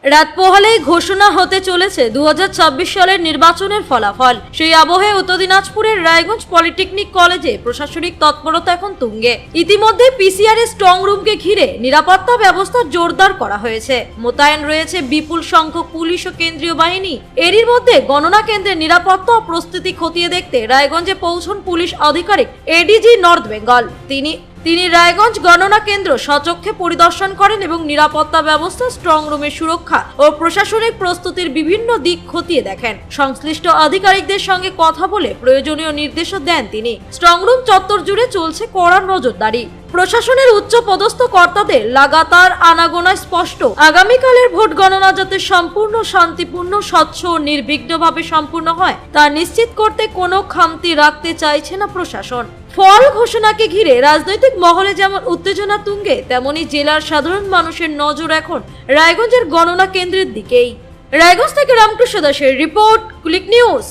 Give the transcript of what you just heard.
রাত পোহালেই ঘোষণা হতে চলেছে 2026 সালের নির্বাচনের ফলাফল। সেই আবহে উত্তর দিনাজপুরের রায়গঞ্জ পলিটেকনিক কলেজে প্রশাসনিক তৎপরতা এখন তুঙ্গে। ইতিমধ্যে পিসিআর এর স্ট্রং রুমকে ঘিরে নিরাপত্তা ব্যবস্থা জোরদার করা হয়েছে। মোতায়েন রয়েছে বিপুল সংখ্যক পুলিশ ও কেন্দ্রীয় বাহিনী। এরই মধ্যে গণনা কেন্দ্রের নিরাপত্তা ও প্রস্তুতি খতিয়ে দেখতে রায়গঞ্জে পৌঁছন পুলিশ আধিকারিক এডিজি নর্থ বেঙ্গল। তিনি রায়গঞ্জ গণনা কেন্দ্র সচক্ষে পরিদর্শন করেন এবং নিরাপত্তা ব্যবস্থা, স্ট্রং রুমের সুরক্ষা ও প্রশাসনিক প্রস্তুতির বিভিন্ন দিক খতিয়ে দেখেন। সংশ্লিষ্ট আধিকারিকদের সঙ্গে কথা বলে প্রয়োজনীয় নির্দেশও দেন তিনি। স্ট্রং রুম চত্বর জুড়ে চলছে কড়া নজরদারি। প্রশাসনের উচ্চ পদস্থ কর্তাদের লাগাতার আনাগোনা স্পষ্ট। আগামীকালের ভোট গণনা যাতে সম্পূর্ণ শান্তিপূর্ণ, স্বচ্ছ ও নির্বিঘ্নভাবে সম্পূর্ণ হয় তা নিশ্চিত করতে কোনো খামতি রাখতে চাইছে না প্রশাসন। ফল ঘোষণাকে ঘিরে রাজনৈতিক মহলে যেমন উত্তেজনা তুঙ্গে, তেমনি জেলার সাধারণ মানুষের নজর এখন রায়গঞ্জের গণনা কেন্দ্রের দিকেই। রায়গঞ্জ থেকে রামকৃষ্ণ দাসের রিপোর্ট, ক্লিক নিউজ।